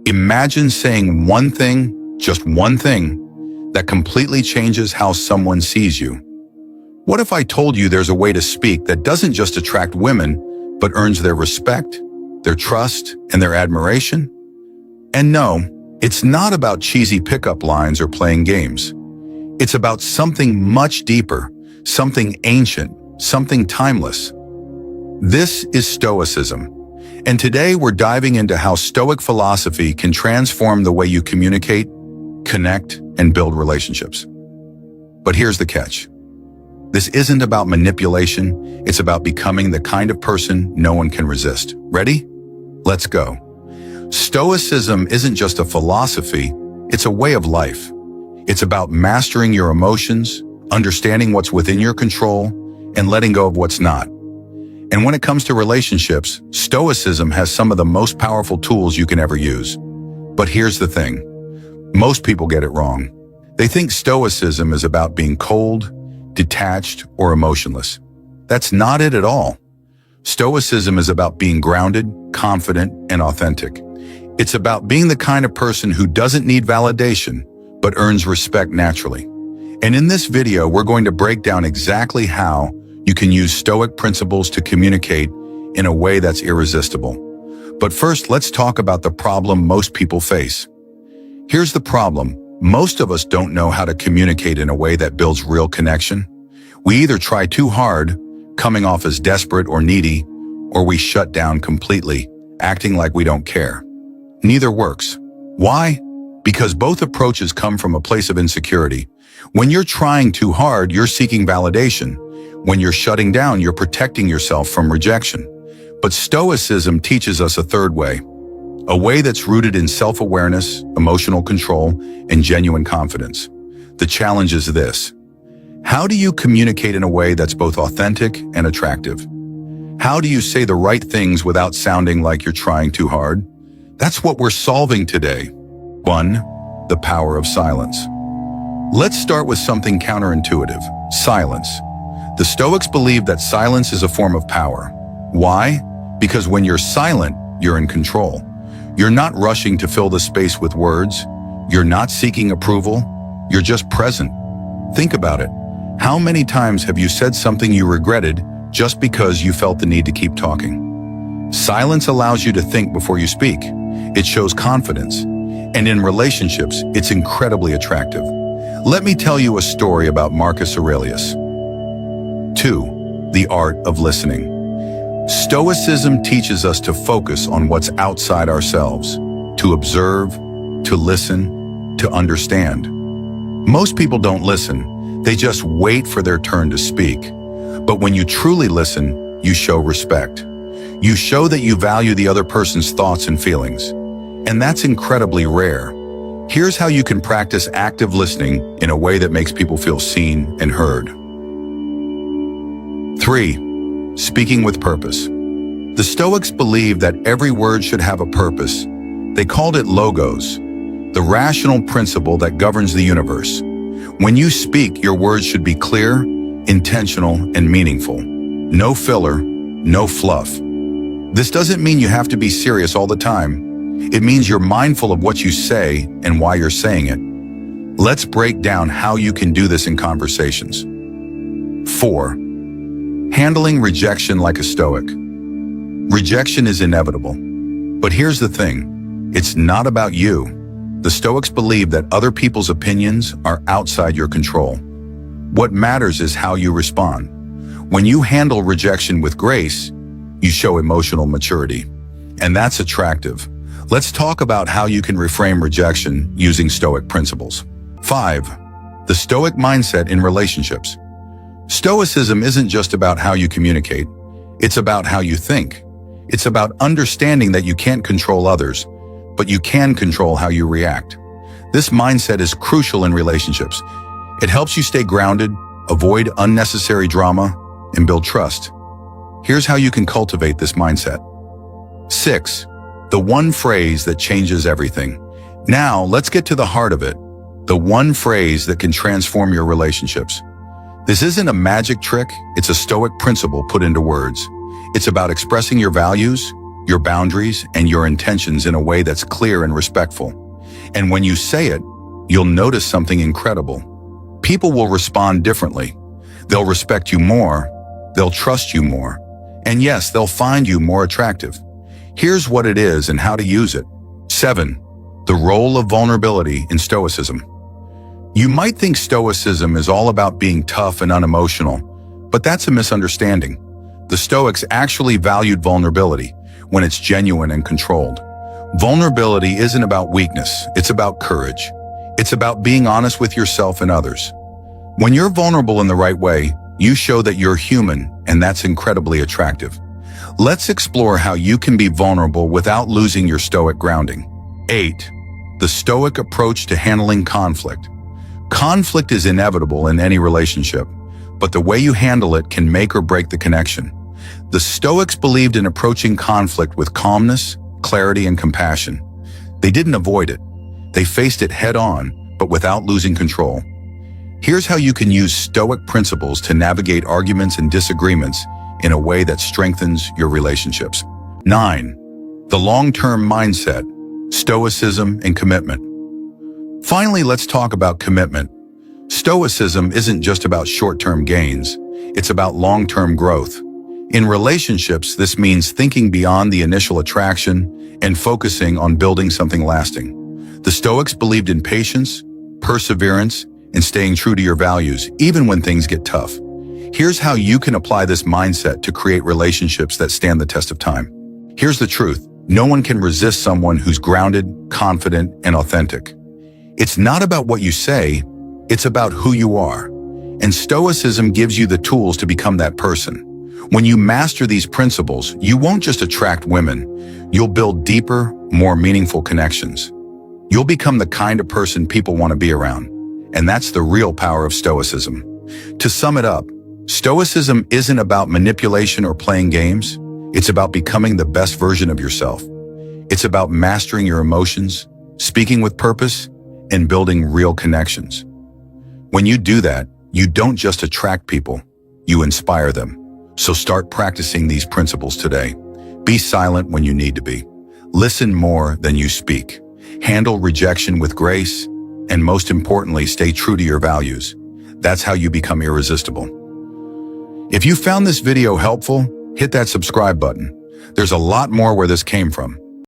Imagine saying one thing, just one thing, that completely changes how someone sees you. What if I told you there's a way to speak that doesn't just attract women, but earns their respect, their trust, and their admiration? And no, it's not about cheesy pickup lines or playing games. It's about something much deeper, something ancient, something timeless. This is Stoicism. And today we're diving into how Stoic philosophy can transform the way you communicate, connect, and build relationships. But here's the catch. This isn't about manipulation, it's about becoming the kind of person no one can resist. Ready? Let's go. Stoicism isn't just a philosophy, it's a way of life. It's about mastering your emotions, understanding what's within your control, and letting go of what's not. And when it comes to relationships, Stoicism has some of the most powerful tools you can ever use. But here's the thing. Most people get it wrong. They think Stoicism is about being cold, detached, or emotionless. That's not it at all. Stoicism is about being grounded, confident, and authentic. It's about being the kind of person who doesn't need validation, but earns respect naturally. And in this video, we're going to break down exactly how you can use Stoic principles to communicate in a way that's irresistible. But first, let's talk about the problem most people face. Here's the problem. Most of us don't know how to communicate in a way that builds real connection. We either try too hard, coming off as desperate or needy, or we shut down completely, acting like we don't care. Neither works. Why? Because both approaches come from a place of insecurity. When you're trying too hard, you're seeking validation. When you're shutting down, you're protecting yourself from rejection. But Stoicism teaches us a third way, a way that's rooted in self-awareness, emotional control, and genuine confidence. The challenge is this. How do you communicate in a way that's both authentic and attractive? How do you say the right things without sounding like you're trying too hard? That's what we're solving today. 1. The power of silence. Let's start with something counterintuitive, silence. The Stoics believe that silence is a form of power. Why? Because when you're silent, you're in control. You're not rushing to fill the space with words. You're not seeking approval. You're just present. Think about it. How many times have you said something you regretted just because you felt the need to keep talking? Silence allows you to think before you speak. It shows confidence. And in relationships, it's incredibly attractive. Let me tell you a story about Marcus Aurelius. 2. The art of listening. Stoicism teaches us to focus on what's outside ourselves, to observe, to listen, to understand. Most people don't listen, they just wait for their turn to speak. But when you truly listen, you show respect. You show that you value the other person's thoughts and feelings. And that's incredibly rare. Here's how you can practice active listening in a way that makes people feel seen and heard. 3. Speaking with purpose. The Stoics believe that every word should have a purpose. They called it logos, the rational principle that governs the universe. When you speak, your words should be clear, intentional, and meaningful. No filler, no fluff. This doesn't mean you have to be serious all the time. It means you're mindful of what you say and why you're saying it. Let's break down how you can do this in conversations. 4. Handling rejection like a Stoic. Rejection is inevitable. But here's the thing. It's not about you. The Stoics believe that other people's opinions are outside your control. What matters is how you respond. When you handle rejection with grace, you show emotional maturity. And that's attractive. Let's talk about how you can reframe rejection using Stoic principles. 5. The Stoic mindset in relationships. Stoicism isn't just about how you communicate. It's about how you think. It's about understanding that you can't control others, but you can control how you react. This mindset is crucial in relationships. It helps you stay grounded, avoid unnecessary drama, and build trust. Here's how you can cultivate this mindset. 6. The one phrase that changes everything. Now, let's get to the heart of it. The one phrase that can transform your relationships. This isn't a magic trick, it's a Stoic principle put into words. It's about expressing your values, your boundaries, and your intentions in a way that's clear and respectful. And when you say it, you'll notice something incredible. People will respond differently. They'll respect you more, they'll trust you more, and yes, they'll find you more attractive. Here's what it is and how to use it. 7. The role of vulnerability in Stoicism. You might think Stoicism is all about being tough and unemotional, but that's a misunderstanding. The Stoics actually valued vulnerability when it's genuine and controlled. Vulnerability isn't about weakness, it's about courage. It's about being honest with yourself and others. When you're vulnerable in the right way, you show that you're human, and that's incredibly attractive. Let's explore how you can be vulnerable without losing your Stoic grounding. 8. The Stoic approach to handling conflict. Conflict is inevitable in any relationship, but the way you handle it can make or break the connection. The Stoics believed in approaching conflict with calmness, clarity, and compassion. They didn't avoid it. They faced it head-on, but without losing control. Here's how you can use Stoic principles to navigate arguments and disagreements in a way that strengthens your relationships. 9. The long-term mindset, Stoicism, and commitment. Finally, let's talk about commitment. Stoicism isn't just about short-term gains, it's about long-term growth. In relationships, this means thinking beyond the initial attraction and focusing on building something lasting. The Stoics believed in patience, perseverance, and staying true to your values, even when things get tough. Here's how you can apply this mindset to create relationships that stand the test of time. Here's the truth. No one can resist someone who's grounded, confident, and authentic. It's not about what you say, it's about who you are. And Stoicism gives you the tools to become that person. When you master these principles, you won't just attract women, you'll build deeper, more meaningful connections. You'll become the kind of person people want to be around. And that's the real power of Stoicism. To sum it up, Stoicism isn't about manipulation or playing games. It's about becoming the best version of yourself. It's about mastering your emotions, speaking with purpose, and building real connections. When you do that, you don't just attract people, you inspire them. So start practicing these principles today. Be silent when you need to be. Listen more than you speak. Handle rejection with grace, and most importantly, stay true to your values. That's how you become irresistible. If you found this video helpful, hit that subscribe button. There's a lot more where this came from.